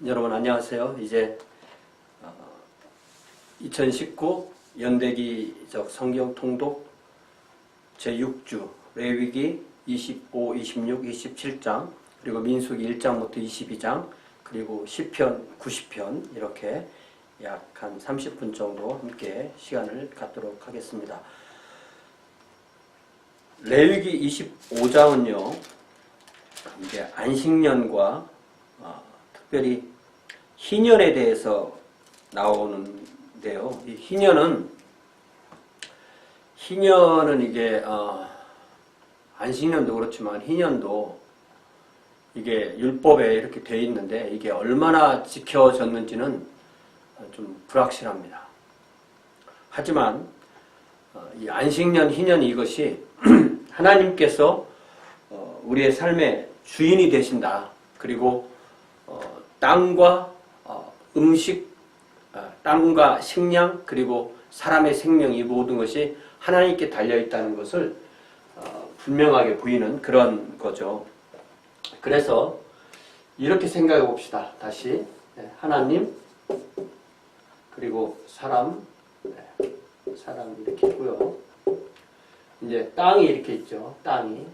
여러분 안녕하세요. 이제 2019 연대기적 성경 통독 제6주 레위기 25, 26, 27장 그리고 민수기 1장부터 22장 그리고 시편 90편 이렇게 약 한 30분 정도 함께 시간을 갖도록 하겠습니다. 레위기 25장은요. 이제 안식년과 특별히 희년에 대해서 나오는데요. 이 희년은 이게 안식년도 그렇지만 희년도 이게 율법에 이렇게 되어 있는데 이게 얼마나 지켜졌는지는 좀 불확실합니다. 하지만 이 안식년, 희년 이것이 하나님께서 우리의 삶의 주인이 되신다. 그리고 땅과 음식, 땅과 식량, 그리고 사람의 생명 이 모든 것이 하나님께 달려있다는 것을 분명하게 보이는 그런 거죠. 그래서 이렇게 생각해 봅시다. 다시 하나님 그리고 사람 이렇게 있고요. 이제 땅이 이렇게 있죠. 땅이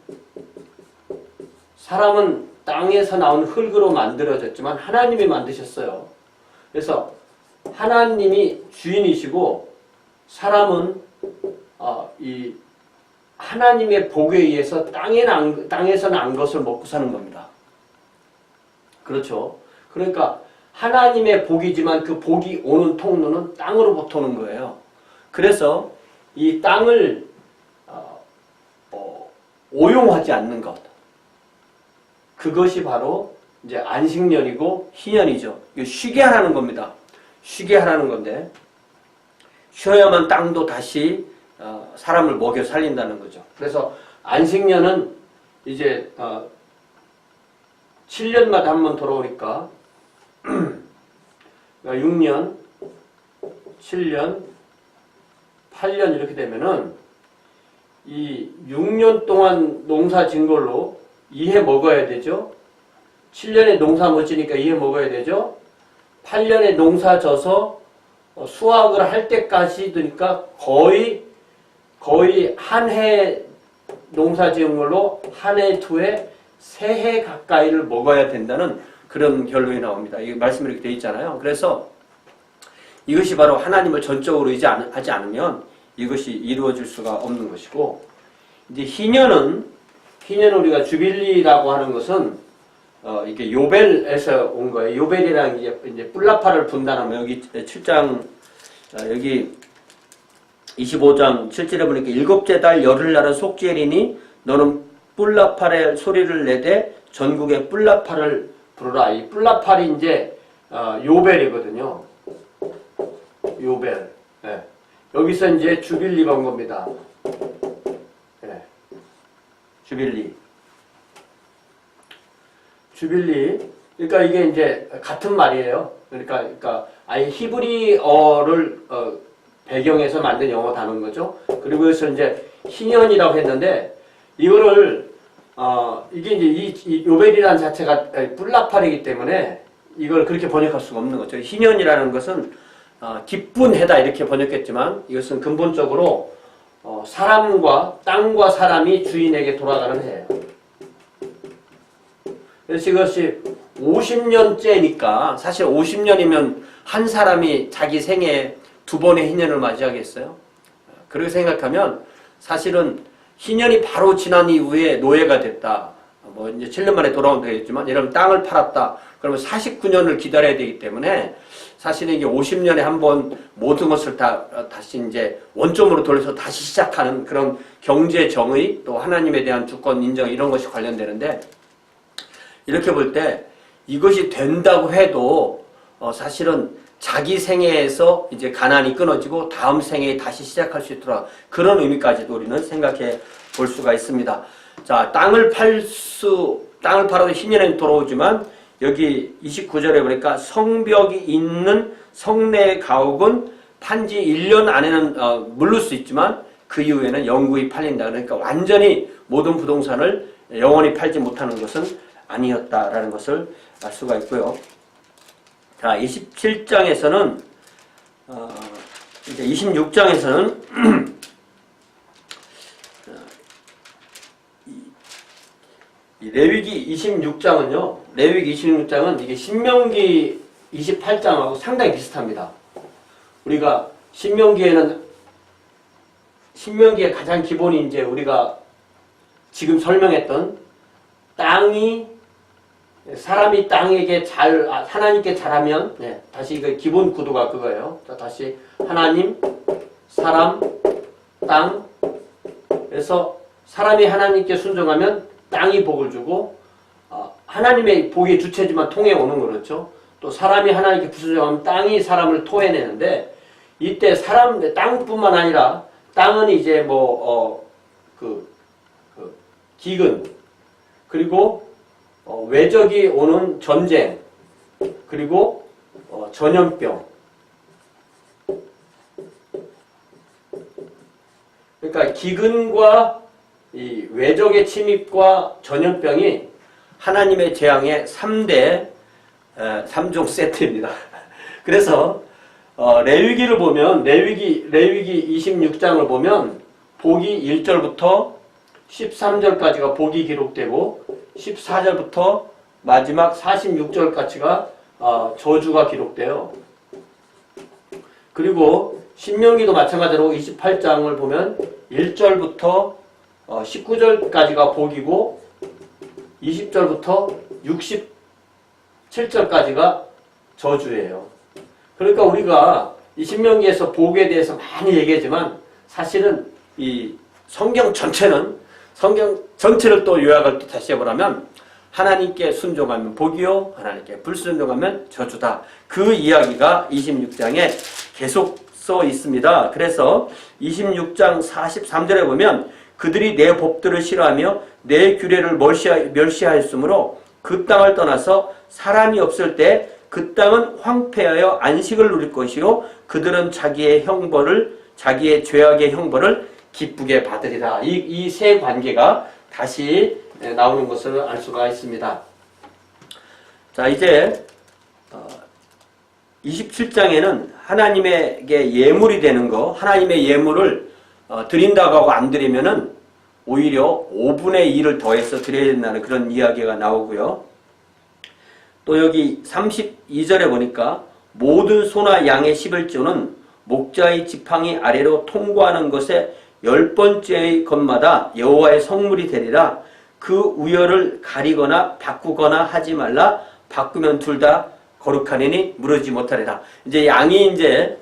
사람은 땅에서 나온 흙으로 만들어졌지만 하나님이 만드셨어요. 그래서 하나님이 주인이시고 사람은 이 하나님의 복에 의해서 땅에서 난 것을 먹고 사는 겁니다. 그렇죠. 그러니까 하나님의 복이지만 그 복이 오는 통로는 땅으로부터 오는 거예요. 그래서 이 땅을 오용하지 않는 것. 그것이 바로 이제 안식년이고 희년이죠. 이거 쉬게 하라는 겁니다. 쉬게 하라는 건데 쉬어야만 땅도 다시 사람을 먹여 살린다는 거죠. 그래서 안식년은 이제 7년마다 한 번 돌아오니까 6년, 7년, 8년 이렇게 되면은 이 6년 동안 농사 진 걸로 2해 먹어야 되죠. 7년에 농사 못 지니까 2해 먹어야 되죠. 8년에 농사 져서 수확을 할 때까지 되니까 거의 한 해 농사 지은 걸로 한 해, 두 해, 세 해 가까이를 먹어야 된다는 그런 결론이 나옵니다. 이 말씀이 이렇게 되어 있잖아요. 그래서 이것이 바로 하나님을 전적으로 의지하지 않으면 이것이 이루어질 수가 없는 것이고, 이제 희년은 우리가 주빌리라고 하는 것은 이게 요벨에서 온 거예요. 요벨이라는 게 이제 뿔나팔을 분단하면 여기 7장 여기 25장 7절에 보니까 일곱째 달 열흘날은 속죄일이니 너는 뿔나팔의 소리를 내되 전국에 뿔나팔을 부르라. 이 뿔나팔이 이제 요벨이거든요. 요벨. 네. 여기서 이제 주빌리가 온 겁니다. 네. 주빌리. 그러니까 이게 이제 같은 말이에요. 그러니까 아예 히브리어를 배경에서 만든 영어 단어인 거죠. 그리고 그래서 이제 희년이라고 했는데 이거를 이게 이제 이 요벨이라는 자체가 뿔나팔이기 때문에 이걸 그렇게 번역할 수가 없는 거죠. 희년이라는 것은 기쁜 해다 이렇게 번역했지만 이것은 근본적으로 사람과 땅과 사람이 주인에게 돌아가는 해예요. 그래서 이것이 50년째니까 사실 50년이면 한 사람이 자기 생에 두 번의 희년을 맞이하겠어요? 그렇게 생각하면 사실은 희년이 바로 지난 이후에 노예가 됐다. 뭐 이제 7년 만에 돌아온다 했지만 여러분 땅을 팔았다. 그러면 49년을 기다려야 되기 때문에 사실은 이게 50년에 한 번 모든 것을 다시 이제 원점으로 돌려서 다시 시작하는 그런 경제 정의 또 하나님에 대한 주권 인정 이런 것이 관련되는데 이렇게 볼 때 이것이 된다고 해도 사실은 자기 생애에서 이제 가난이 끊어지고 다음 생애에 다시 시작할 수 있도록 그런 의미까지도 우리는 생각해 볼 수가 있습니다. 자, 땅을 팔아도 희년에 돌아오지만 여기 29절에 보니까 성벽이 있는 성내 가옥은 판지 1년 안에는 물를 수 있지만 그 이후에는 영구히 팔린다. 그러니까 완전히 모든 부동산을 영원히 팔지 못하는 것은 아니었다라는 것을 알 수가 있고요. 자, 27장에서는 이제 26장에서는 이 레위기 26장은요. 레위기 26장은 이게 신명기 28장하고 상당히 비슷합니다. 우리가 신명기의 가장 기본이 이제 우리가 지금 설명했던 사람이 땅에게 하나님께 잘하면, 다시 그 기본 구도가 그거예요. 자, 다시 하나님, 사람, 땅. 그래서 사람이 하나님께 순종하면 땅이 복을 주고, 하나님의 복이 주체지만 통해 오는 거죠. 또 사람이 하나님께 불순종하면 땅이 사람을 토해내는데, 이때 땅뿐만 아니라 땅은 이제 기근, 그리고 외적이 오는 전쟁, 그리고 전염병. 그러니까 기근과 이 외적의 침입과 전염병이 하나님의 재앙의 3종 세트입니다. 그래서 레위기를 보면 레위기 26장을 보면 복이 1절부터 13절까지가 복이 기록되고 14절부터 마지막 46절까지가 저주가 기록돼요. 그리고 신명기도 마찬가지로 28장을 보면 1절부터 19절까지가 복이고 20절부터 67절까지가 저주예요. 그러니까 우리가 이 신명기에서 복에 대해서 많이 얘기하지만 사실은 이 성경 전체를 또 요약을 또 다시 해보라면 하나님께 순종하면 복이요, 하나님께 불순종하면 저주다. 그 이야기가 26장에 계속 써 있습니다. 그래서 26장 43절에 보면 그들이 내 법들을 싫어하며 내 규례를 멸시하였으므로 그 땅을 떠나서 사람이 없을 때 그 땅은 황폐하여 안식을 누릴 것이요 그들은 자기의 죄악의 형벌을 기쁘게 받으리라. 이 세 관계가 다시 나오는 것을 알 수가 있습니다. 자, 이제 27장에는 하나님에게 예물이 되는 거, 하나님의 예물을 드린다고 하고 안 드리면은 오히려 5분의 2를 더해서 드려야 된다는 그런 이야기가 나오고요. 또 여기 32절에 보니까 모든 소나 양의 11조는 목자의 지팡이 아래로 통과하는 것에 10번째의 것마다 여호와의 성물이 되리라. 그 우열을 가리거나 바꾸거나 하지 말라. 바꾸면 둘 다 거룩하니니 무르지 못하리라. 이제 양이 이제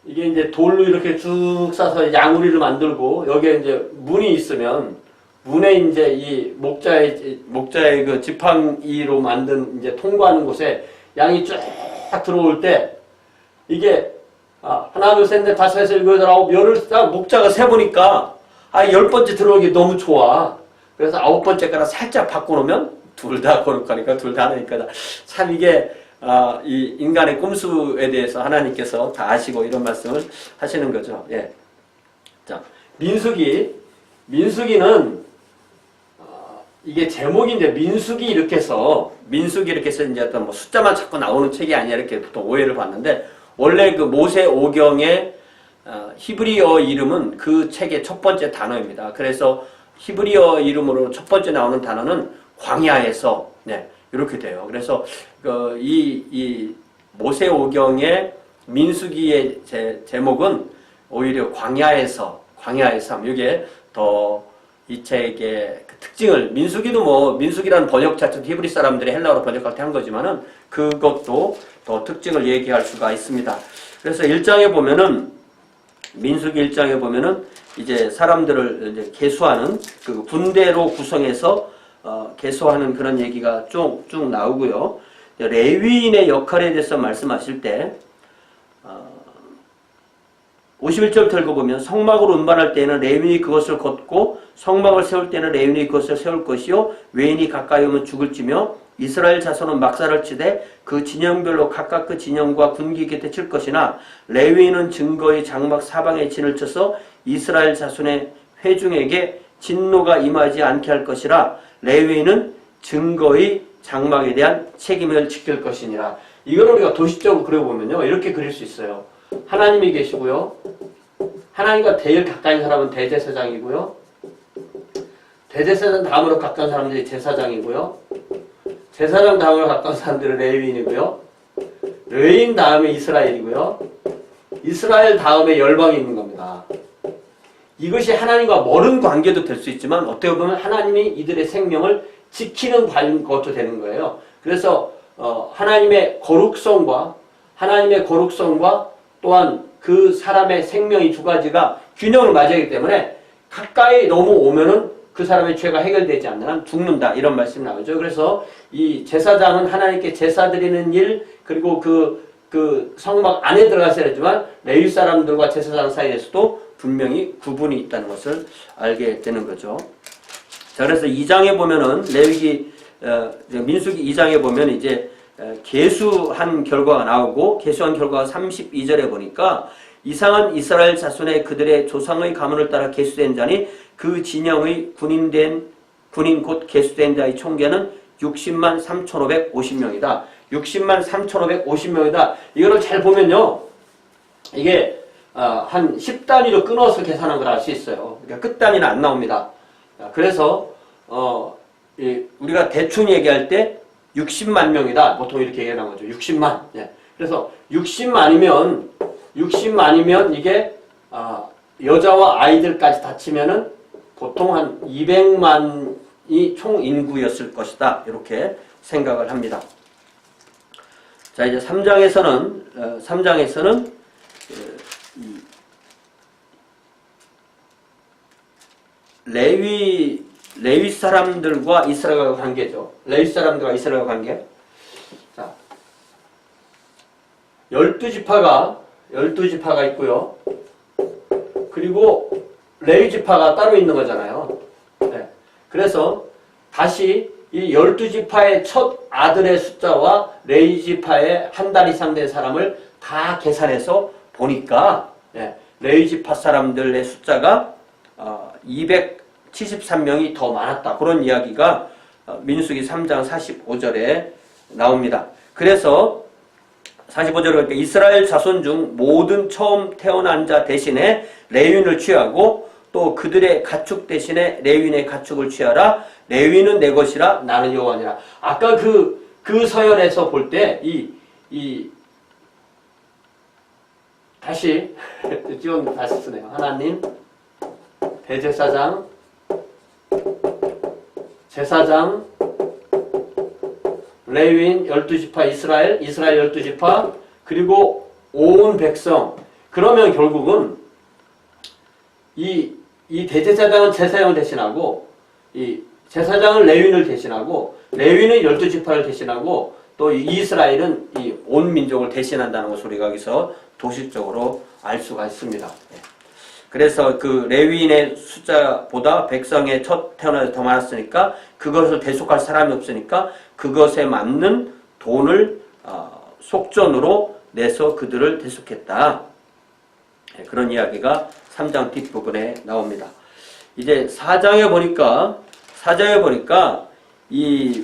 이게 이제 돌로 이렇게 쭉 싸서 양우리를 만들고 여기에 이제 문이 있으면 문에 이제 이 목자의 그 지팡이로 만든 이제 통과하는 곳에 양이 쫙 들어올 때 이게 하나 둘 셋 넷 다섯 여섯 일곱 여덟 아홉 열을 딱 목자가 세보니까 10번째 들어오기 너무 좋아. 그래서 9번째 거랑 살짝 바꿔놓으면 둘 다 거룩하니까 둘 다 하나니까 참 이게 이 인간의 꼼수에 대해서 하나님께서 다 아시고 이런 말씀을 하시는 거죠. 예. 자, 민수기는 이게 제목이 이제 민수기 이렇게 해서 이제 어떤 뭐 숫자만 자꾸 나오는 책이 아니야 이렇게 보통 오해를 받는데 원래 그 모세 오경의 히브리어 이름은 그 책의 첫 번째 단어입니다. 그래서 히브리어 이름으로 첫 번째 나오는 단어는 광야에서 이렇게 돼요. 그래서 이 모세 오경의 민수기의 제목은 오히려 광야에서 이게 더 이 책의 그 특징을 민수기라는 번역 자체도 히브리 사람들이 헬라어로 번역할 때 한 거지만은 그것도 더 특징을 얘기할 수가 있습니다. 그래서 1장에 보면은 민수기 1장에 보면은 이제 사람들을 이제 계수하는 그 군대로 구성해서 계수하는 그런 얘기가 쭉 나오고요. 레위인의 역할에 대해서 말씀하실 때 51절부터 읽어보면 성막으로 운반할 때에는 레위인이 그것을 걷고 성막을 세울 때는 레위인이 그것을 세울 것이요 외인이 가까이 오면 죽을지며 이스라엘 자손은 막사를 치되 그 진영별로 각각 그 진영과 군기 곁에 칠 것이나 레위인은 증거의 장막 사방에 진을 쳐서 이스라엘 자손의 회중에게 진노가 임하지 않게 할 것이라. 레위인은 증거의 장막에 대한 책임을 지킬 것이니라. 이걸 우리가 도식적으로 그려보면요, 이렇게 그릴 수 있어요. 하나님이 계시고요, 하나님과 제일 가까운 사람은 대제사장이고요, 대제사장 다음으로 가까운 사람들이 제사장이고요, 제사장 다음으로 가까운 사람들은 레위인이고요, 레위인 다음에 이스라엘이고요, 이스라엘 다음에 열방이 있는 겁니다. 이것이 하나님과 멀은 관계도 될 수 있지만 어떻게 보면 하나님이 이들의 생명을 지키는 것도 되는 거예요. 그래서 하나님의 거룩성과 또한 그 사람의 생명이 두 가지가 균형을 맞아야 하기 때문에 가까이 너무 오면은 그 사람의 죄가 해결되지 않는 한 죽는다, 이런 말씀이 나오죠. 그래서 이 제사장은 하나님께 제사 드리는 일, 그리고 그 성막 안에 들어가서야 하지만 레위 사람들과 제사장 사이에서도 분명히 구분이 있다는 것을 알게 되는 거죠. 자, 그래서 2장에 보면은 민수기 2장에 보면 이제 계수한 결과가 나오고, 계수한 결과가 32절에 보니까 이상한 이스라엘 자손의 그들의 조상의 가문을 따라 계수된 자니 그 진영의 군인 곧 계수된 자의 총계는 60만 3,550명이다. 60만 3,550명이다. 이거를 잘 보면요, 이게 한 10단위로 끊어서 계산한 걸 알 수 있어요. 그러니까 끝단위는 안 나옵니다. 그래서 우리가 대충 얘기할 때 60만 명이다, 보통 이렇게 얘기하는 거죠. 60만. 예. 그래서 60만이면 이게 여자와 아이들까지 다 치면은 보통 한 200만이 총 인구였을 것이다, 이렇게 생각을 합니다. 자, 이제 3장에서는 레위 사람들과 이스라엘과 관계죠. 레위 사람들과 이스라엘과 관계. 자, 12지파가 있고요. 그리고 레위 지파가 따로 있는 거잖아요. 네. 그래서 다시 이 12지파의 첫 아들의 숫자와 레위 지파의 한 달 이상 된 사람을 다 계산해서 보니까, 네, 레위 지파 사람들의 숫자가 273명이 더 많았다, 그런 이야기가 민수기 3장 45절에 나옵니다. 그래서 45절에 보니까 이스라엘 자손 중 모든 처음 태어난 자 대신에 레위인을 취하고 또 그들의 가축 대신에 레위인의 가축을 취하라. 레위인은 내 것이라 나는 여호와니라. 아까 그 서열에서 볼 때 다시 지금 다시 쓰네요. 하나님, 대제사장, 제사장, 레위인 12지파 이스라엘 12지파, 그리고 온 백성. 그러면 결국은 이 대제사장은 제사장을 대신하고, 이 제사장은 레위인을 대신하고, 레위인은 12지파를 대신하고, 또 이스라엘은 이 온 민족을 대신한다는 것을 우리가 여기서 도식적으로 알 수가 있습니다. 그래서 그 레위인의 숫자보다 백성의 첫 태어나서 더 많았으니까 그것을 대속할 사람이 없으니까 그것에 맞는 돈을 속전으로 내서 그들을 대속했다. 그런 이야기가 3장 뒷부분에 나옵니다. 이제 4장에 보니까 이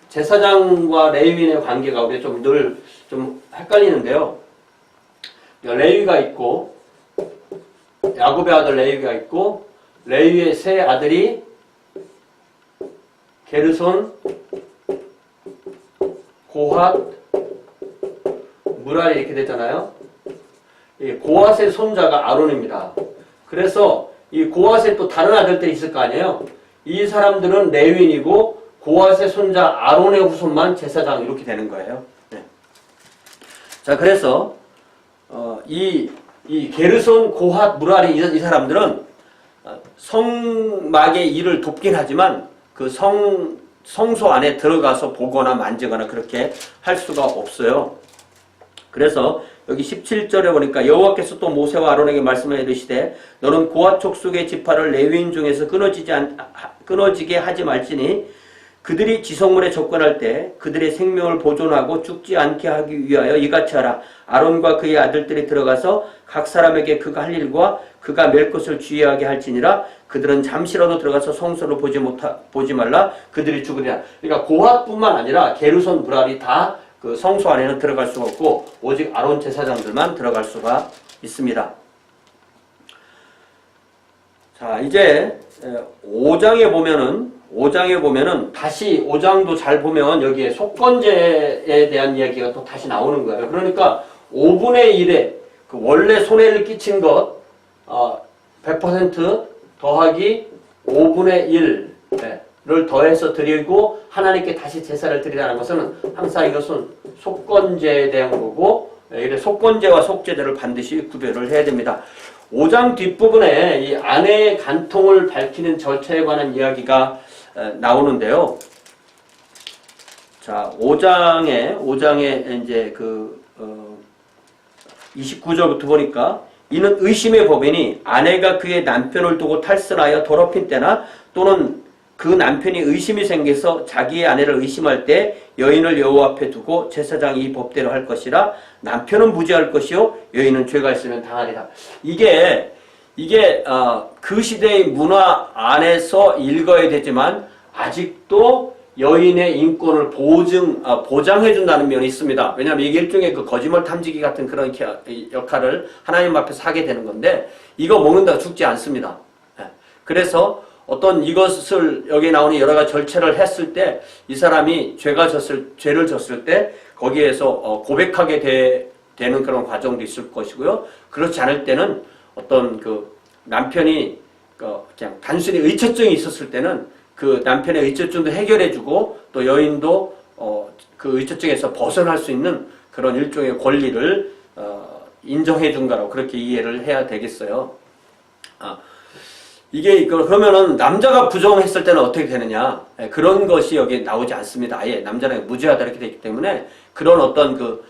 제사장과 레위인의 관계가 우리가 늘 좀 헷갈리는데요. 레위가 있고, 야곱의 아들 레위가 있고, 레위의 세 아들이 게르손, 고핫, 무랄이 이렇게 되잖아요. 고핫의 손자가 아론입니다. 그래서 이 고핫의 또 다른 아들들이 있을 거 아니에요. 이 사람들은 레위인이고 고핫의 손자 아론의 후손만 제사장, 이렇게 되는 거예요. 네. 자, 그래서 이 게르손, 고핫, 무랄이 이 사람들은 성막의 일을 돕긴 하지만 그 성소 안에 들어가서 보거나 만지거나 그렇게 할 수가 없어요. 그래서 여기 17절에 보니까 여호와께서 또 모세와 아론에게 말씀하여 이르시되 너는 고핫 족속의 지파를 레위인 중에서 끊어지게 하지 말지니 그들이 지성문에 접근할 때 그들의 생명을 보존하고 죽지 않게 하기 위하여 이같이 하라. 아론과 그의 아들들이 들어가서 각 사람에게 그가 할 일과 그가 맬 것을 주의하게 할지니라. 그들은 잠시라도 들어가서 성소를 보지 말라. 그들이 죽으리라. 그러니까 고핫뿐만 아니라 게르손 무랄이 다 그 성소 안에는 들어갈 수가 없고 오직 아론 제사장들만 들어갈 수가 있습니다. 자, 이제 5장에 보면은 다시 5장도 잘 보면 여기에 속건제에 대한 이야기가 또 다시 나오는 거예요. 그러니까 5분의 1에 그 원래 손해를 끼친 것 100% 더하기 5분의 1을 더해서 드리고 하나님께 다시 제사를 드리라는 것은 항상 이것은 속건제에 대한 거고, 이래 속건제와 속제제를 반드시 구별을 해야 됩니다. 5장 뒷부분에 이 아내의 간통을 밝히는 절차에 관한 이야기가 나오는데요. 자, 5장에 이제 29절부터 보니까 이는 의심의 법이니 아내가 그의 남편을 두고 탈선하여 더럽힌 때나 또는 그 남편이 의심이 생겨서 자기의 아내를 의심할 때 여인을 여호와 앞에 두고 제사장이 이 법대로 할 것이라. 남편은 무죄할 것이요 여인은 죄가 있으면 당하리라. 이게 그 시대의 문화 안에서 읽어야 되지만 아직도 여인의 인권을 보장해준다는 면이 있습니다. 왜냐하면 이게 일종의 그 거짓말 탐지기 같은 그런 역할을 하나님 앞에서 하게 되는 건데, 이거 먹는다고 죽지 않습니다. 그래서 어떤 이것을 여기 나오는 여러 가지 절차를 했을 때 이 사람이 죄를 졌을 때 거기에서 고백하게 되는 그런 과정도 있을 것이고요. 그렇지 않을 때는 어떤 그 남편이 그냥 단순히 의처증이 있었을 때는 그 남편의 의처증도 해결해주고 또 여인도 그 의처증에서 벗어날 수 있는 그런 일종의 권리를 인정해준 거라고 그렇게 이해를 해야 되겠어요. 이게 그러면은 남자가 부정했을 때는 어떻게 되느냐? 그런 것이 여기 나오지 않습니다. 아예 남자는 무죄하다 이렇게 되기 때문에 그런 어떤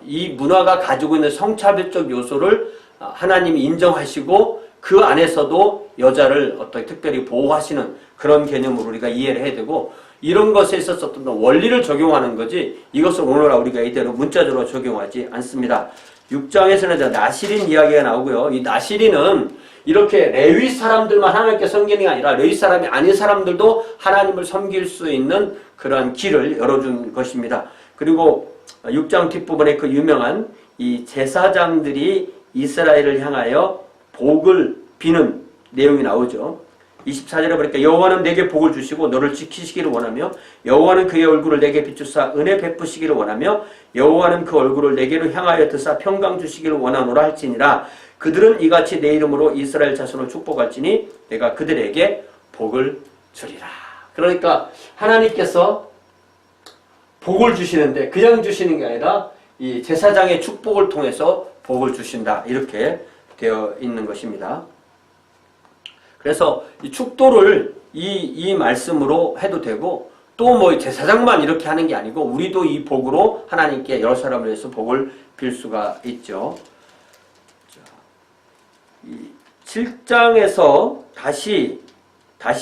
이 문화가 가지고 있는 성차별적 요소를 하나님이 인정하시고 그 안에서도 여자를 어떻게 특별히 보호하시는 그런 개념으로 우리가 이해를 해야 되고, 이런 것에 있어서 어떤 원리를 적용하는 거지 이것을 오늘날 우리가 이대로 문자적으로 적용하지 않습니다. 6장에서는 나시린 이야기가 나오고요. 이 나시린은 이렇게 레위 사람들만 하나님께 섬기는 게 아니라 레위 사람이 아닌 사람들도 하나님을 섬길 수 있는 그러한 길을 열어준 것입니다. 그리고 6장 뒷부분에 그 유명한 이 제사장들이 이스라엘을 향하여 복을 비는 내용이 나오죠. 24절에 보니까 여호와는 내게 복을 주시고 너를 지키시기를 원하며 여호와는 그의 얼굴을 내게 비추사 은혜 베푸시기를 원하며 여호와는 그 얼굴을 내게로 향하여 드사 평강 주시기를 원하노라 할지니라. 그들은 이같이 내 이름으로 이스라엘 자손을 축복할지니 내가 그들에게 복을 주리라. 그러니까 하나님께서 복을 주시는데 그냥 주시는 게 아니라 이 제사장의 축복을 통해서 복을 주신다, 이렇게 되어 있는 것입니다. 그래서 이 축도를 이 말씀으로 해도 되고, 또 뭐 제사장만 이렇게 하는 게 아니고 우리도 이 복으로 하나님께 여러 사람을 위해서 복을 빌 수가 있죠. 이 7장에서 다시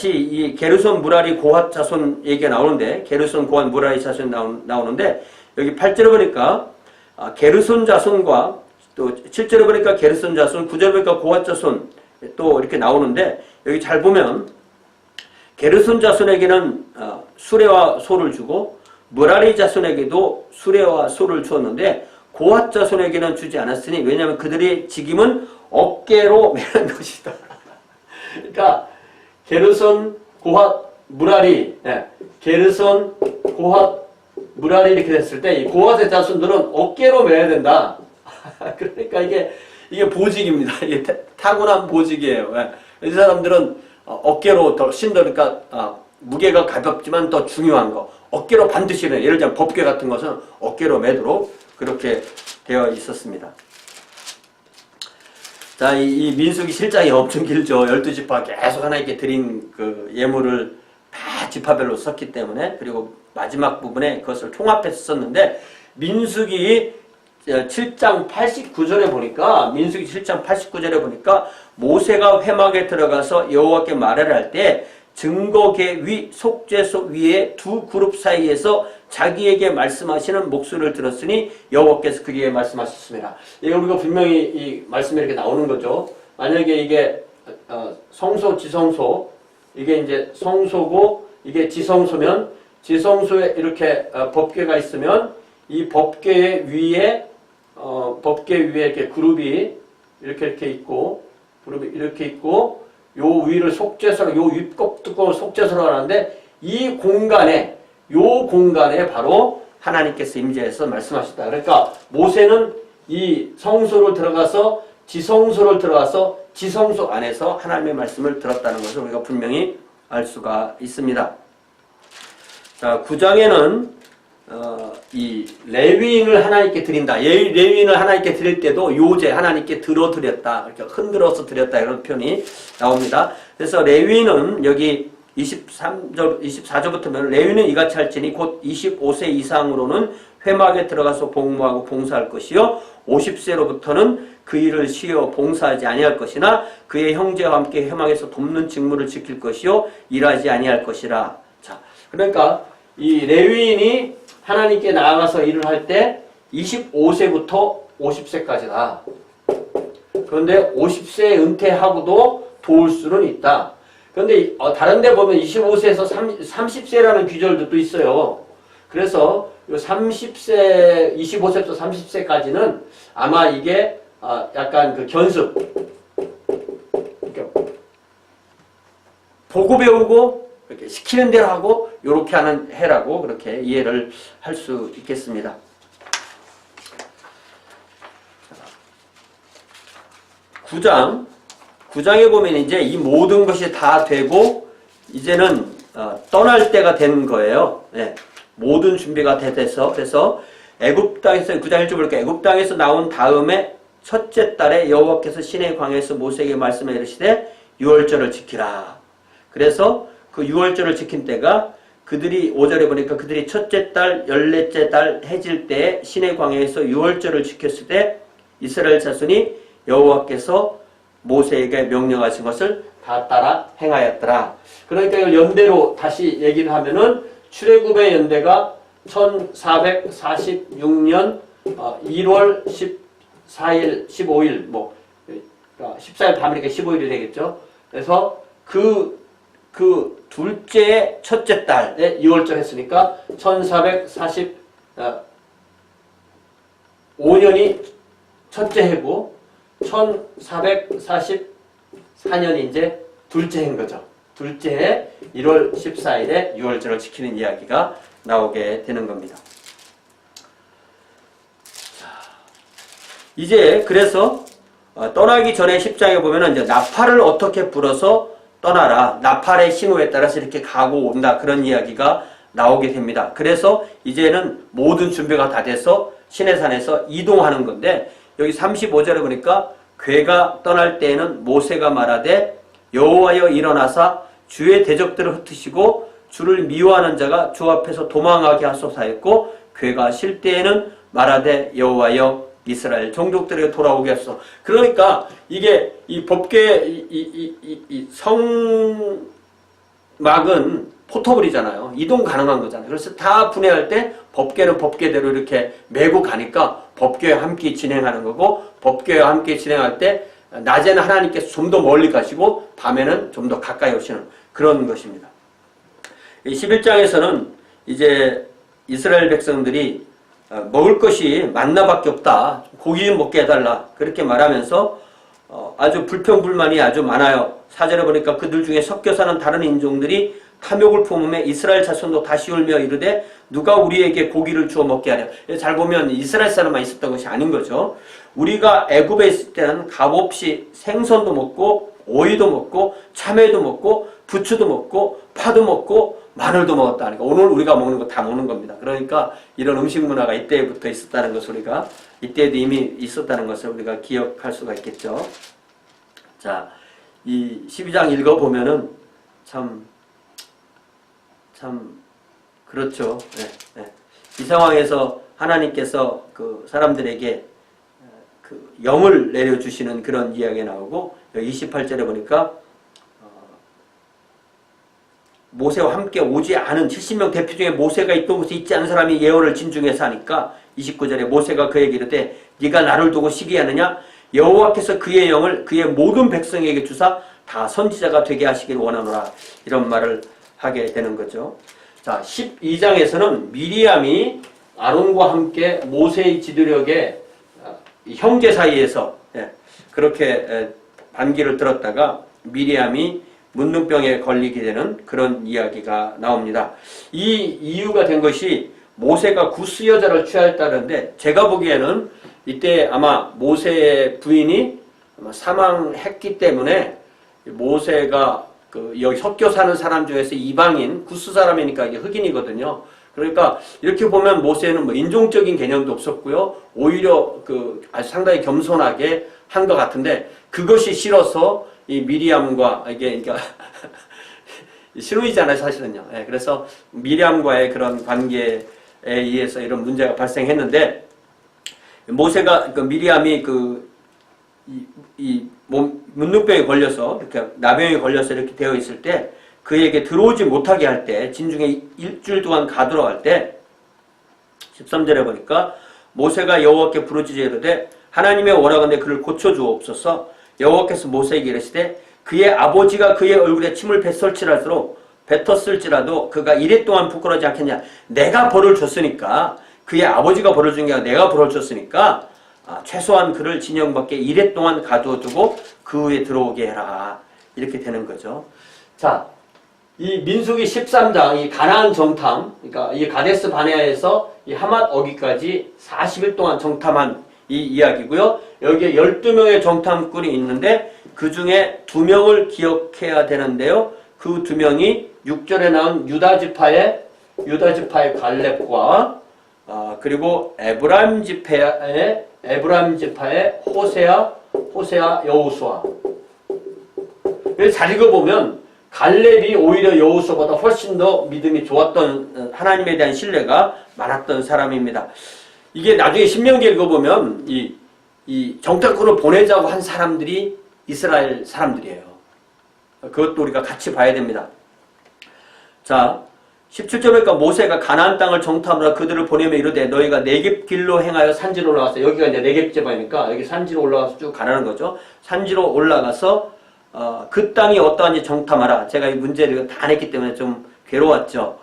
이 게르손 무라리 고핫 자손 얘기가 나오는데, 게르손 고핫 무라리 자손 나오는데 여기 8절에 보니까 게르손 자손과 또 7절에 보니까 게르손 자손, 9절에 보니까 고핫 자손 또 이렇게 나오는데, 여기 잘 보면 게르손 자손에게는 수레와 소를 주고 무라리 자손에게도 수레와 소를 주었는데 고핫 자손에게는 주지 않았으니, 왜냐하면 그들의 직임은 어깨로 매는 것이다. 그러니까 게르손 고핫 무라리, 게르손 고핫 무라리 이렇게 됐을 때 이 고핫의 자손들은 어깨로 매야 된다. 그러니까 이게 보직입니다. 이게 타고난 보직이에요. 이 사람들은 어깨로 더 신도니까 무게가 가볍지만 더 중요한 거 어깨로 반드시 매. 예를 들면 법궤 같은 것은 어깨로 매도록 그렇게 되어 있었습니다. 자, 이 민수기 실장이 엄청 길죠. 12지파 계속 하나님께 드린 그 예물을 다 지파별로 썼기 때문에, 그리고 마지막 부분에 그것을 통합해서 썼는데, 민수기 7장 89절에 보니까 모세가 회막에 들어가서 여호와께 말을 할 때 증거계 위, 속죄소 위에 두 그룹 사이에서 자기에게 말씀하시는 목소리를 들었으니 여호와께서 그에게 말씀하셨습니다. 이거 우리가 분명히 이 말씀이 이렇게 나오는 거죠. 만약에 이게 성소, 지성소, 이게 이제 성소고 이게 지성소면 지성소에 이렇게 법궤가 있으면 이 법궤 위에 이렇게 그룹이 이렇게 있고 그룹이 이렇게 있고 요 위를 속죄소로 요 윗곡 뚜껑을 속죄소로 하는데 이 공간에 요 공간에 바로 하나님께서 임재해서 말씀하셨다. 그러니까 모세는 이 성소를 들어가서 지성소를 들어가서 지성소 안에서 하나님의 말씀을 들었다는 것을 우리가 분명히 알 수가 있습니다. 자, 9장에는 이 레위인을 하나님께 드린다. 레위인을 하나님께 드릴 때도 요제 하나님께 들어드렸다. 이렇게 흔들어서 드렸다. 이런 표현이 나옵니다. 그래서 레위인은 여기 24절부터는 레위는 이같이 할지니 곧 25세 이상으로는 회막에 들어가서 복무하고 봉사할 것이요 50세로부터는 그 일을 쉬어 봉사하지 아니할 것이나 그의 형제와 함께 회막에서 돕는 직무를 지킬 것이요 일하지 아니할 것이라. 자, 그러니까 이 레위인이 하나님께 나아가서 일을 할 때 25세부터 50세까지다. 그런데 50세에 은퇴하고도 도울 수는 있다. 그런데 다른 데 보면 25세에서 30세라는 규절도 있어요. 그래서 30세, 25세부터 30세까지는 아마 이게 약간 그 견습, 보고 배우고 이렇게 시키는 대로 하고 이렇게 하는 해라고 그렇게 이해를 할 수 있겠습니다. 9장에 보면 이제 이 모든 것이 다 되고 이제는 떠날 때가 된 거예요. 네. 모든 준비가 돼서 그래서 애굽 땅에서 9장 1절 보니까 애굽 땅에서 나온 다음에 첫째 달에 여호와께서 시내 광야에서 모세에게 말씀해 이르시되 유월절을 지키라. 그래서 그 유월절을 지킨 때가 그들이 5절에 보니까 그들이 첫째 달, 14째 달 해질 때에 시내 광야에서 유월절을 지켰을 때 이스라엘 자손이 여호와께서 모세에게 명령하신 것을 다 따라 행하였더라. 그러니까 이걸 연대로 다시 얘기를 하면은 출애굽의 연대가 1446년 1월 14일, 15일, 14일 밤이니까 15일이 되겠죠. 그래서 그 둘째 첫째 달에 2월절 했으니까 1445년이 첫째 해고 1444년이 이제 둘째 해인 거죠. 둘째 해 1월 14일에 6월절을 지키는 이야기가 나오게 되는 겁니다. 자, 이제 그래서 떠나기 전에 10장에 보면은 이제 나팔을 어떻게 불어서 떠나라. 나팔의 신호에 따라서 이렇게 가고 온다. 그런 이야기가 나오게 됩니다. 그래서 이제는 모든 준비가 다 돼서 시내산에서 이동하는 건데 여기 35절에 보니까 괴가 떠날 때에는 모세가 말하되 여호와여 일어나사 주의 대적들을 흩으시고 주를 미워하는 자가 주 앞에서 도망하게 하소서 했고 괴가 쉴 때에는 말하되 여호와여 이스라엘 종족들에게 돌아오게 하소서. 그러니까 이게 이 법궤 이 성막은 포터블이잖아요. 이동 가능한 거잖아요. 그래서 다 분해할 때 법궤는 법궤대로 이렇게 메고 가니까 법궤와 함께 진행하는 거고 법궤와 함께 진행할 때 낮에는 하나님께서 좀 더 멀리 가시고 밤에는 좀 더 가까이 오시는 그런 것입니다. 11장에서는 이제 이스라엘 백성들이 먹을 것이 만나밖에 없다. 고기 좀 먹게 해달라. 그렇게 말하면서 아주 불평불만이 아주 많아요. 4절에 보니까 그들 중에 섞여 사는 다른 인종들이 탐욕을 품음에 이스라엘 자손도 다시 울며 이르되 누가 우리에게 고기를 주어 먹게 하랴. 잘 보면 이스라엘 사람만 있었던 것이 아닌 거죠. 우리가 애굽에 있을 때는 값없이 생선도 먹고 오이도 먹고 참외도 먹고 부추도 먹고 파도 먹고 마늘도 먹었다 하니까 오늘 우리가 먹는 거 다 먹는 겁니다. 그러니까 이런 음식 문화가 이때부터 있었다는 것을 우리가 이때도 이미 있었다는 것을 우리가 기억할 수가 있겠죠. 자, 이 12장 읽어보면은 참 그렇죠. 네, 네. 이 상황에서 하나님께서 그 사람들에게 그 영을 내려주시는 그런 이야기가 나오고 28절에 보니까 모세와 함께 오지 않은 70명 대표 중에 모세가 있던 곳에 있지 않은 사람이 예언을 진중해서 하니까 29절에 모세가 그에게 이르되 네가 나를 두고 시기하느냐 여호와께서 그의 영을 그의 모든 백성에게 주사 다 선지자가 되게 하시기를 원하노라 이런 말을 하게 되는 거죠. 자 12장에서는 미리암이 아론과 함께 모세의 지도력에 형제 사이에서 그렇게 반기를 들었다가 미리암이 문둥병에 걸리게 되는 그런 이야기가 나옵니다. 이 이유가 된 것이 모세가 구스 여자를 취하였다는데 제가 보기에는 이때 아마 모세의 부인이 아마 사망했기 때문에 모세가 여기 섞여 사는 사람 중에서 이방인 구스 사람이니까 이게 흑인이거든요. 그러니까 이렇게 보면 모세는 뭐 인종적인 개념도 없었고요. 오히려 아주 상당히 겸손하게 한 것 같은데 그것이 싫어서 이 미리암과 이게 그러니까 신혼이잖아요, 사실은요. 그래서 미리암과의 그런 관계에 의해서 이런 문제가 발생했는데 모세가 미리암이 문둥병에 걸려서 이렇게 나병에 걸려서 이렇게 되어 있을 때 그에게 들어오지 못하게 할 때 진중에 일주일 동안 가두러갈 때 13절에 보니까 모세가 여호와께 부르짖어 이르되 하나님의 원하건대 그를 고쳐주옵소서. 여호와께서 모세에게 이르시되 그의 아버지가 그의 얼굴에 침을 뱉었을지라도 그가 이래 동안 부끄러워하지 않겠냐. 내가 벌을 줬으니까 그의 아버지가 벌을 준 게 아니라 내가 벌을 줬으니까 최소한 그를 진영 밖에 이래 동안 가두어두고 그 후에 들어오게 해라. 이렇게 되는 거죠. 자, 이 민수기 13장 이 가나안 정탐, 그러니까 이 가데스 바네아에서 이 하맛 어기까지 40일 동안 정탐한 이 이야기고요. 여기에 12명의 정탐꾼이 있는데 그 중에 2명을 기억해야 되는데요. 그 2명이 6절에 나온 유다 지파의 갈렙과 그리고 에브라임 지파의 호세아 여호수아. 잘 읽어보면 갈렙이 오히려 여호수아보다 훨씬 더 믿음이 좋았던 하나님에 대한 신뢰가 많았던 사람입니다. 이게 나중에 신명기 읽어보면 이 정탐꾼을 보내자고 한 사람들이 이스라엘 사람들이에요. 그것도 우리가 같이 봐야 됩니다. 자, 17절에 보니까 모세가 가나안 땅을 정탐하라 그들을 보내며 이르되 너희가 네겝 길로 행하여 산지로 올라가서 여기가 이제 네겝 제방이니까 여기 산지로 올라가서 쭉 가라는 거죠. 산지로 올라가서 그 땅이 어떠한지 정탐하라. 제가 이 문제를 다 냈기 때문에 좀 괴로웠죠.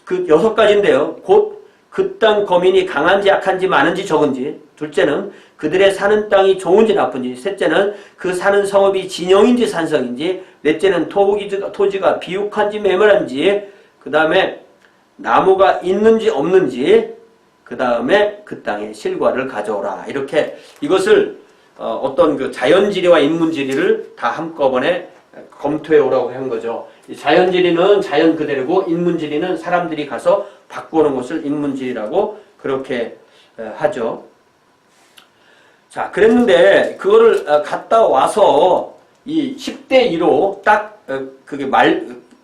그 6가지인데요. 곧 그 땅 거민이 강한지 약한지 많은지 적은지, 둘째는 그들의 사는 땅이 좋은지 나쁜지, 셋째는 그 사는 성읍이 진영인지 산성인지, 넷째는 토지가 비옥한지 매몰한지, 그 다음에 나무가 있는지 없는지, 그 다음에 그 땅에 실과를 가져오라. 이렇게 이것을 어떤 그 자연지리와 인문지리를 다 한꺼번에 검토해 오라고 한 거죠. 이 자연지리는 자연 그대로고 인문지리는 사람들이 가서 바꾸는 것을 인문지리라고 그렇게 하죠. 자, 그랬는데 그거를 갔다 와서 이 10대 2로 딱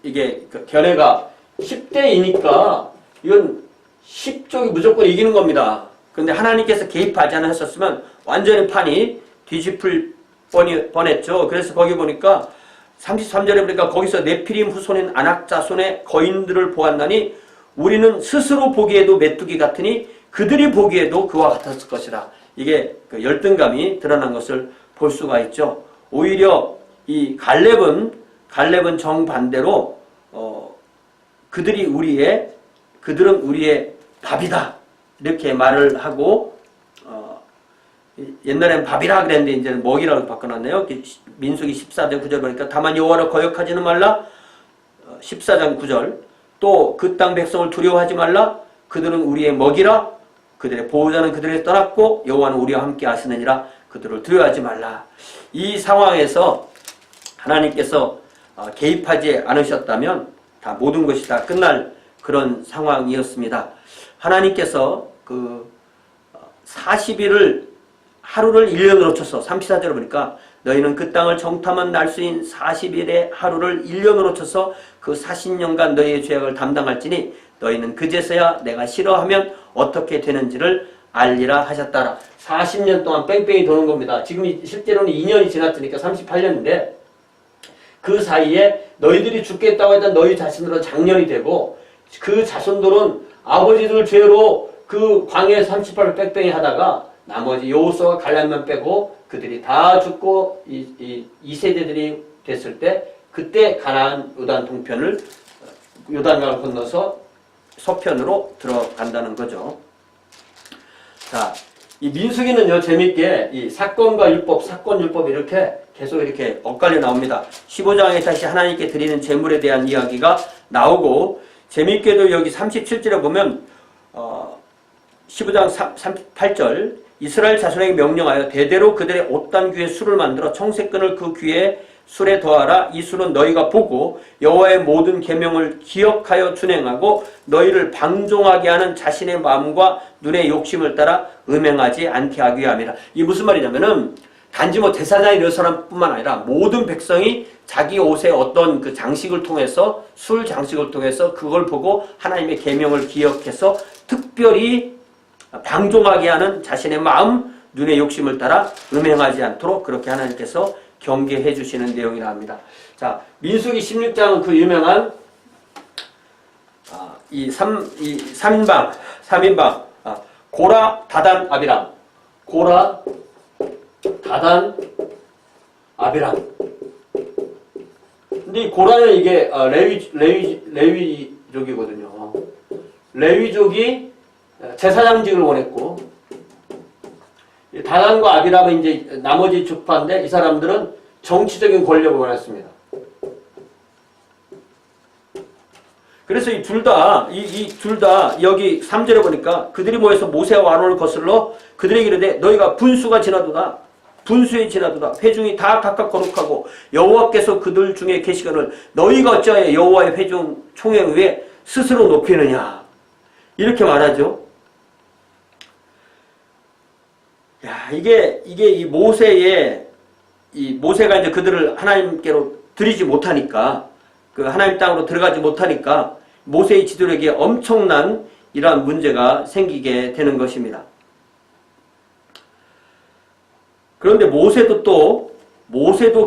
이게 견해가 10대2니까 이건 10쪽이 무조건 이기는 겁니다. 그런데 하나님께서 개입하지 않으셨으면 완전히 판이 뒤집힐 뻔했죠. 그래서 거기 보니까 33절에 보니까 거기서 네피림 후손인 아낙 자손의 거인들을 보았나니 우리는 스스로 보기에도 메뚜기 같으니 그들이 보기에도 그와 같았을 것이라. 이게 그 열등감이 드러난 것을 볼 수가 있죠. 오히려 이 갈렙은 정반대로 그들은 우리의 밥이다. 이렇게 말을 하고 옛날엔 밥이라 그랬는데 이제는 먹이라고 바꿔놨네요. 민수기 14장 9절 보니까 다만 여호와를 거역하지는 말라. 14장 9절 또 그 땅 백성을 두려워하지 말라. 그들은 우리의 먹이라. 그들의 보호자는 그들을 떠났고 여호와는 우리와 함께 하시느니라. 그들을 두려워하지 말라. 이 상황에서 하나님께서 개입하지 않으셨다면 다 모든 것이 다 끝날 그런 상황이었습니다. 하나님께서 그 40일을 하루를 1년으로 쳐서 34절을 보니까 너희는 그 땅을 정탐한 날수인 40일의 하루를 1년으로 쳐서 그 40년간 너희의 죄악을 담당할지니 너희는 그제서야 내가 싫어하면 어떻게 되는지를 알리라 하셨다라. 40년 동안 뺑뺑이 도는 겁니다. 지금 실제로는 2년이 지났으니까 38년인데 그 사이에 너희들이 죽겠다고 했던 너희 자신들은 장렬이 되고 그 자손들은 아버지들 죄로 그 광야에 38을 뺑뺑이 하다가 나머지 여호수아와 갈렙만 빼고 그들이 다 죽고 이 세대들이 됐을 때 그때 가나안 요단 동편을 요단강을 건너서 서편으로 들어간다는 거죠. 자, 이 민수기는요 재밌게 이 사건과 율법, 사건 율법 이렇게 계속 이렇게 엇갈려 나옵니다. 15장에 다시 하나님께 드리는 제물에 대한 이야기가 나오고 재밌게도 여기 37절에 보면 15장 38절 이스라엘 자손에게 명령하여 대대로 그들의 옷단 귀에 술을 만들어 청색끈을 그 귀에 술에 더하라. 이 술은 너희가 보고 여호와의 모든 계명을 기억하여 준행하고 너희를 방종하게 하는 자신의 마음과 눈의 욕심을 따라 음행하지 않게 하기 위함이라. 이게 무슨 말이냐면은 단지 뭐 대사장 이런 사람뿐만 아니라 모든 백성이 자기 옷에 어떤 그 장식을 통해서 술 장식을 통해서 그걸 보고 하나님의 계명을 기억해서 특별히 방종하게 하는 자신의 마음, 눈의 욕심을 따라 음행하지 않도록 그렇게 하나님께서 경계해 주시는 내용이라 합니다. 자, 민수기 16장은 그 유명한 이 3인방 고라, 다단, 아비람. 고라, 다단, 아비람. 근데 이 고라는 이게 레위족이거든요. 레위족이 제사장직을 원했고 다단과 아비람은 이제 나머지 주파인데 이 사람들은 정치적인 권력을 원했습니다. 그래서 이 둘 다 여기 3절에 보니까 그들이 모여서 모세와 아론을 거슬러 그들에게 이르되 너희가 분수가 지나도다 분수에 지나도다 회중이 다 각각 거룩하고 여호와께서 그들 중에 계시거늘 너희가 어찌하여 여호와의 회중 총회 위에 스스로 높이느냐 이렇게 말하죠. 야, 이게 이 모세가 이제 그들을 하나님께로 드리지 못하니까, 그 하나님 땅으로 들어가지 못하니까, 모세의 지도력에 엄청난 이러한 문제가 생기게 되는 것입니다. 그런데 모세도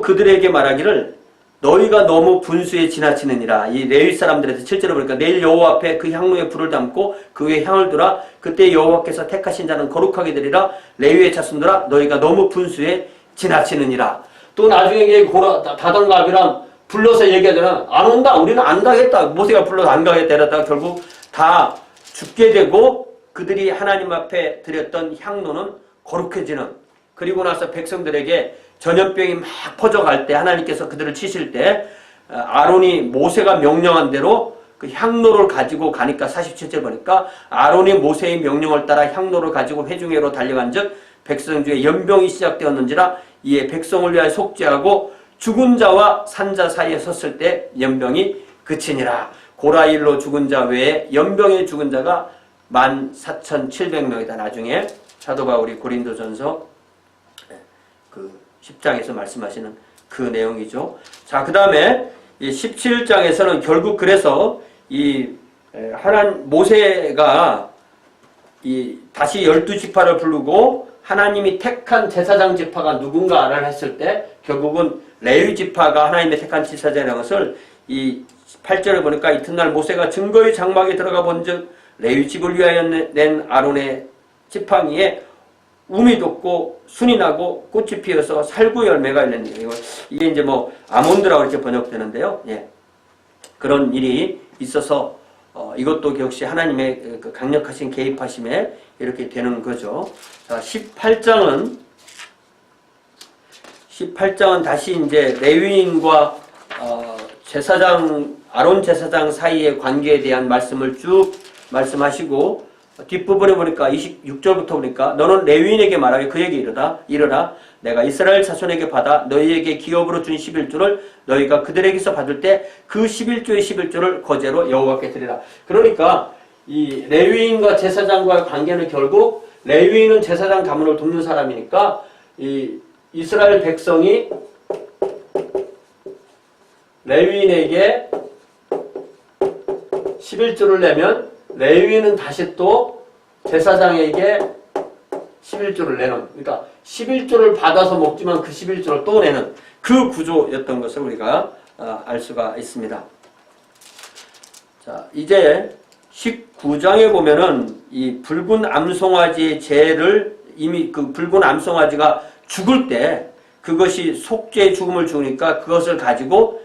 그들에게 말하기를 너희가 너무 분수에 지나치느니라. 이 레위 사람들에서 7절에 보니까 내일 여호와 앞에 그 향로에 불을 담고 그 위에 향을 두라. 그때 여호와께서 택하신 자는 거룩하게 되리라. 레위의 자손들아 너희가 너무 분수에 지나치느니라. 또 나중에 고라 다단과 아비람 불러서 얘기하잖아. 안 온다. 우리는 안 가겠다. 모세가 불러서 안 가겠다. 이러다가 결국 다 죽게 되고 그들이 하나님 앞에 드렸던 향로는 거룩해지는, 그리고 나서 백성들에게 전염병이 막 퍼져갈 때 하나님께서 그들을 치실 때 아론이 모세가 명령한 대로 그 향로를 가지고 가니까 47절 보니까 아론이 모세의 명령을 따라 향로를 가지고 회중회로 달려간 즉 백성 중에 연병이 시작되었는지라. 이에 백성을 위하여 속죄하고 죽은 자와 산 자 사이에 섰을 때 연병이 그치니라. 고라일로 죽은 자 외에 연병에 죽은 자가 14,700명이다. 나중에 사도 바울이 고린도전서 그 10장에서 말씀하시는 그 내용이죠. 자, 그 다음에 이 17장에서는 결국 그래서 모세가 다시 12지파를 부르고 하나님이 택한 제사장 지파가 누군가를 했을 때 결국은 레위 지파가 하나님의 택한 제사장이라는 것을 이 8절에 보니까 이튿날 모세가 증거의 장막에 들어가 본즉 레위 집을 위하여 낸 아론의 지팡이에 움이 돋고 순이 나고 꽃이 피어서 살구 열매가 있는 이게 이제 뭐 아몬드라고 이렇게 번역되는데요. 예. 그런 일이 있어서 이것도 역시 하나님의 그 강력하신 개입하심에 이렇게 되는 거죠. 자, 18장은 다시 이제 레위인과 아론 제사장 사이의 관계에 대한 말씀을 쭉 말씀하시고 뒷부분에 보니까 26절부터 보니까 너는 레위인에게 말하여 그에게 이르라 내가 이스라엘 자손에게 받아 너희에게 기업으로 준 11조를 너희가 그들에게서 받을 때 그 11조의 11조를 거제로 여호와께 드리라. 그러니까 이 레위인과 제사장과의 관계는 결국 레위인은 제사장 가문을 돕는 사람이니까 이 이스라엘 백성이 레위인에게 11조를 내면 레위인은 다시 또 제사장에게 11조를 내는, 그러니까 11조를 받아서 먹지만 그 11조를 또 내는 그 구조였던 것을 우리가 알 수가 있습니다. 자, 이제 19장에 보면은 이 붉은 암송아지의 죄를 이미 그 붉은 암송아지가 죽을 때 그것이 속죄의 죽음을 죽으니까 그것을 가지고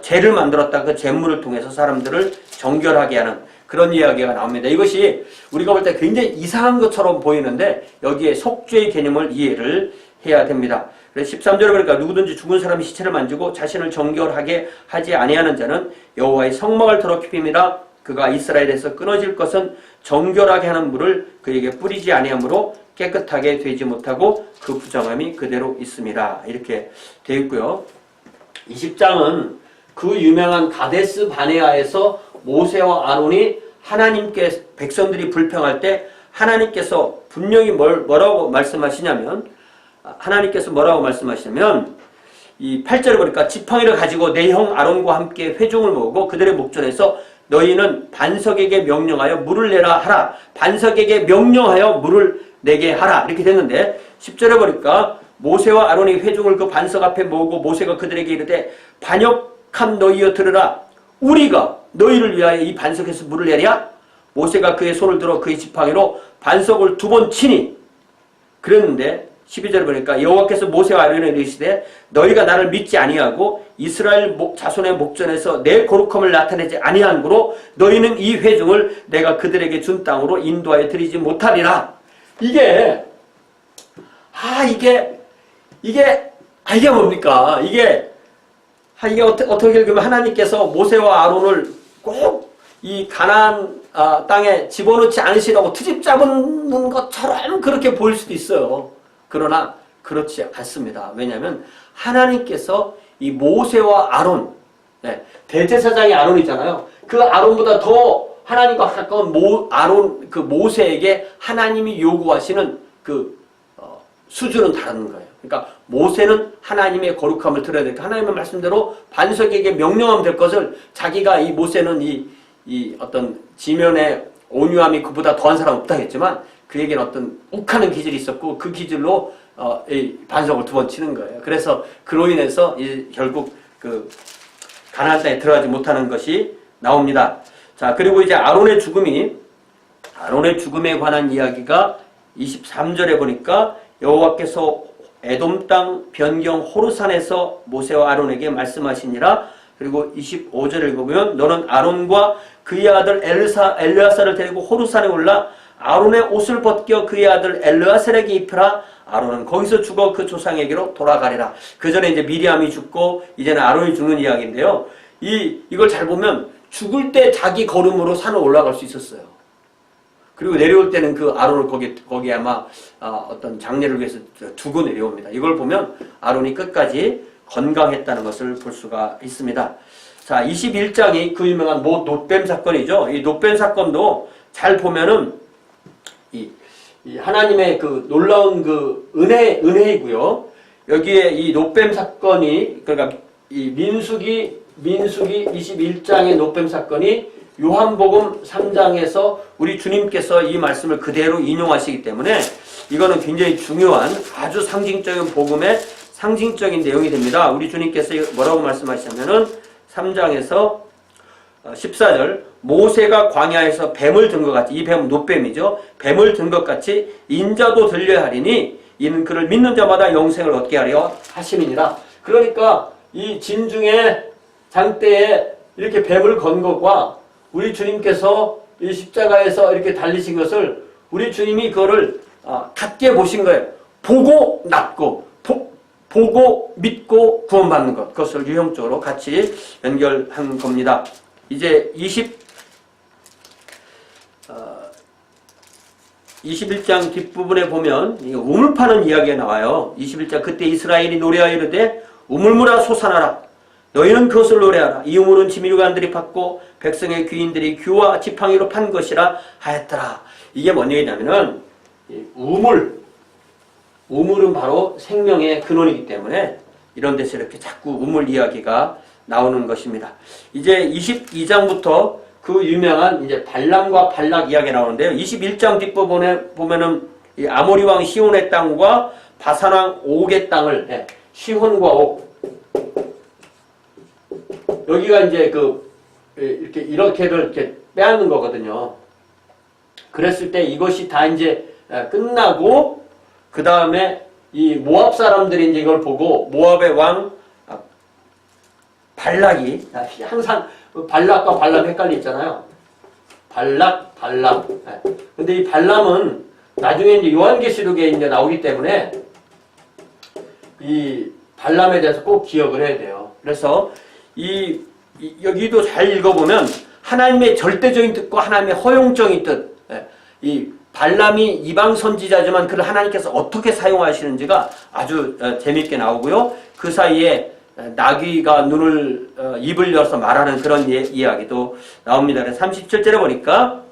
죄를 만들었다. 그 제물을 통해서 사람들을 정결하게 하는 그런 이야기가 나옵니다. 이것이 우리가 볼 때 굉장히 이상한 것처럼 보이는데 여기에 속죄의 개념을 이해를 해야 됩니다. 그래서 13절에 보니까 누구든지 죽은 사람이 시체를 만지고 자신을 정결하게 하지 아니하는 자는 여호와의 성막을 더럽힙니다. 그가 이스라엘에서 끊어질 것은 정결하게 하는 물을 그에게 뿌리지 아니하므로 깨끗하게 되지 못하고 그 부정함이 그대로 있습니다. 이렇게 되어 있고요. 20장은 그 유명한 가데스 바네아에서 모세와 아론이 하나님께 백성들이 불평할 때 하나님께서 분명히 뭐라고 말씀하시냐면 이 8절에 보니까 지팡이를 가지고 내 형 아론과 함께 회중을 모으고 그들의 목전에서 너희는 반석에게 명령하여 물을 내라 하라. 반석에게 명령하여 물을 내게 하라. 이렇게 됐는데 10절에 보니까 모세와 아론이 회중을 그 반석 앞에 모으고 모세가 그들에게 이르되 반역한 너희여 들으라. 우리가 너희를 위하여 이 반석에서 물을 내랴? 모세가 그의 손을 들어 그의 지팡이로 반석을 2번 치니 그랬는데 12절에 보니까 여호와께서 모세와 아론에게 이르시되 너희가 나를 믿지 아니하고 이스라엘 자손의 목전에서 내 거룩함을 나타내지 아니하므로 너희는 이 회중을 내가 그들에게 준 땅으로 인도하여 드리지 못하리라. 이게 뭡니까? 이게 어떻게 읽으면 하나님께서 모세와 아론을 꼭 이 가나안 땅에 집어넣지 않으시라고 트집 잡는 것처럼 그렇게 보일 수도 있어요. 그러나 그렇지 않습니다. 왜냐하면 하나님께서 이 모세와 아론, 대제사장이 아론이잖아요. 그 아론보다 더 하나님과 가까운 모세에게 하나님이 요구하시는 그 수준은 다른 거예요. 그러니까 모세는 하나님의 거룩함을 드려야 되니까 하나님의 말씀대로 반석에게 명령하면 될 것을 자기가 이 모세는 이 어떤 지면의 온유함이 그보다 더한 사람 없다 했지만 그에게는 어떤 욱하는 기질이 있었고 그 기질로 이 반석을 2번 치는 거예요. 그래서 그로 인해서 결국 그 가나안 땅에 들어가지 못하는 것이 나옵니다. 자, 그리고 이제 아론의 죽음에 관한 이야기가 23절에 보니까 여호와께서 에돔 땅 변경 호르산에서 모세와 아론에게 말씀하시니라. 그리고 25절을 읽어보면 너는 아론과 그의 아들 엘르아사를 데리고 호르산에 올라 아론의 옷을 벗겨 그의 아들 엘르아셀에게 입혀라. 아론은 거기서 죽어 그 조상에게로 돌아가리라. 그 전에 이제 미리암이 죽고 이제는 아론이 죽는 이야기인데요. 이걸 잘 보면 죽을 때 자기 걸음으로 산을 올라갈 수 있었어요. 그리고 내려올 때는 그 아론을 거기에 아마 어떤 장례를 위해서 두고 내려옵니다. 이걸 보면 아론이 끝까지 건강했다는 것을 볼 수가 있습니다. 자, 21장이 그 유명한 놋뱀 사건이죠. 이 놋뱀 사건도 잘 보면은 이 하나님의 그 놀라운 그 은혜이고요. 여기에 이 놋뱀 사건이 그러니까 이 민수기 21장의 놋뱀 사건이 요한복음 3장에서 우리 주님께서 이 말씀을 그대로 인용하시기 때문에 이거는 굉장히 중요한 아주 상징적인 복음의 상징적인 내용이 됩니다. 우리 주님께서 뭐라고 말씀하시냐면은 3장에서 14절 모세가 광야에서 뱀을 든 것 같이 이 뱀은 놋뱀이죠. 뱀을 든 것 같이 인자도 들려야 하리니 이는 그를 믿는 자마다 영생을 얻게 하려 하심이니라. 그러니까 이 진중의 장대에 이렇게 뱀을 건 것과 우리 주님께서 이 십자가에서 이렇게 달리신 것을 우리 주님이 그거를 같게 보신 거예요. 보고 낫고 보고 믿고 구원받는 것, 그것을 유형적으로 같이 연결한 겁니다. 이제 21장 뒷부분에 보면 우물 파는 이야기가 나와요. 21장 그때 이스라엘이 노래하여 이르되 우물물아 솟아나라. 너희는 그것을 노래하라. 이 우물은 지미르간들이 팠고 백성의 귀인들이 규와 지팡이로 판 것이라 하였더라. 이게 뭔 얘기냐면은 우물은 바로 생명의 근원이기 때문에 이런 데서 이렇게 자꾸 우물 이야기가 나오는 것입니다. 이제 22장부터 그 유명한 이제 발람과 발락 이야기 나오는데요. 21장 뒷부분에 보면은 이 아모리 왕 시온의 땅과 바산 왕 옥의 땅을 시혼과 옥 여기가 이제 이렇게를 이렇게 빼앗는 거거든요. 그랬을 때 이것이 다 이제 끝나고, 그 다음에 이 모압 사람들이 이제 이걸 보고, 모압의 왕 발락이, 항상 발락과 발람 헷갈리잖아요. 발락. 근데 이 발람은 나중에 이제 요한계시록에 이제 나오기 때문에 이 발람에 대해서 꼭 기억을 해야 돼요. 그래서 여기도 잘 읽어보면 하나님의 절대적인 뜻과 하나님의 허용적인 뜻, 이 발람이 이방 선지자지만 그를 하나님께서 어떻게 사용하시는지가 아주 재미있게 나오고요. 그 사이에 나귀가 입을 열어서 말하는 그런 이야기도 나옵니다. 그래서 37절에 보니까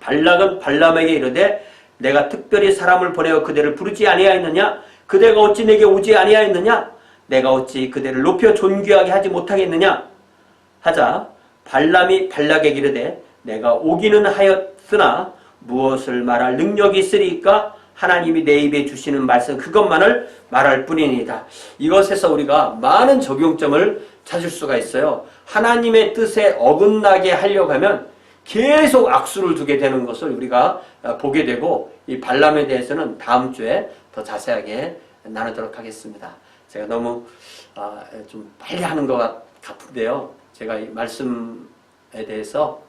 발락은 발람에게 이르되 내가 특별히 사람을 보내어 그대를 부르지 아니하였느냐? 그대가 어찌 내게 오지 아니하였느냐? 내가 어찌 그대를 높여 존귀하게 하지 못하겠느냐? 하자 발람이 발락에게 이르되 내가 오기는 하였으나 무엇을 말할 능력이 있으리까? 하나님이 내 입에 주시는 말씀 그것만을 말할 뿐이니이다. 이것에서 우리가 많은 적용점을 찾을 수가 있어요. 하나님의 뜻에 어긋나게 하려고 하면 계속 악수를 두게 되는 것을 우리가 보게 되고, 이 발람에 대해서는 다음 주에 더 자세하게 나누도록 하겠습니다. 제가 너무 좀 빨리 하는 것 같은데요. 제가 이 말씀에 대해서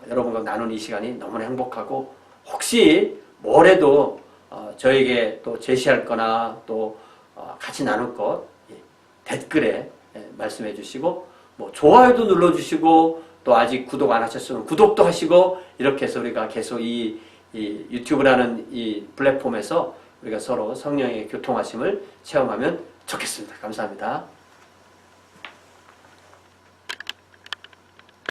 여러분과 나눈 이 시간이 너무나 행복하고, 혹시 뭐래도 저에게 또 제시할 거나 또 같이 나눌 것 댓글에 말씀해 주시고, 뭐 좋아요도 눌러 주시고, 또 아직 구독 안 하셨으면 구독도 하시고, 이렇게 해서 우리가 계속 이 유튜브라는 이 플랫폼에서 우리가 서로 성령의 교통하심을 체험하면 좋겠습니다. 감사합니다.